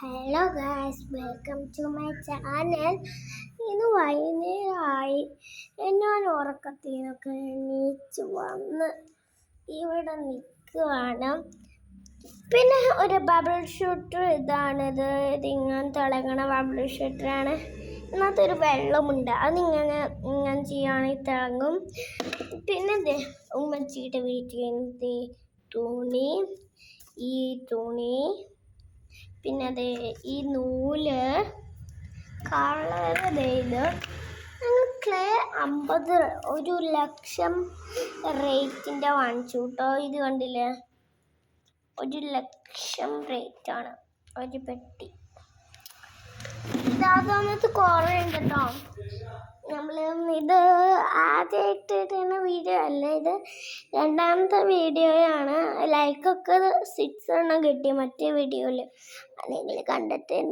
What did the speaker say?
Hello guys, welcome to my channel. ഇന്ന് വൈകുന്നേരമായി. ഞാൻ ഉറക്കത്തിൽ നിന്നൊക്കെ എണീച്ച് വന്ന് ഇവിടെ നിൽക്കുവാണ്. പിന്നെ ഒരു ബബിൾ ഷൂട്ടർ ഇതിങ്ങനെ തിളങ്ങണ ബബിൾ ഷൂട്ടറാണ്. ഇതിനകത്തൊരു വെള്ളമുണ്ട്, അതിങ്ങനെ ചെയ്യുകയാണെങ്കിൽ തിളങ്ങും. പിന്നെ ഉമ്മച്ചിയുടെ വീട്ടിൽ തുണി പിന്നെ ഈ നൂല് കളർ ചെയ്ത് ക്ലേ 1,00,000 റേറ്റിൻ്റെ വാങ്ങിച്ചു കേട്ടോ. ഇത് കണ്ടില്ലേ, 1,00,000 റേറ്റാണ് ഒരു പെട്ടി. ഇതാകുന്നത് കുറേ ഉണ്ട് കേട്ടോ. ഇത് ആദ്യമായിട്ട് ഇടുന്ന വീഡിയോ അല്ല, ഇത് രണ്ടാമത്തെ വീഡിയോയാണ്. ലൈക്കൊക്കെ 6 എണ്ണം കിട്ടി മറ്റേ വീഡിയോയിൽ. അത് നിങ്ങൾ കണ്ടിട്ടുണ്ട്.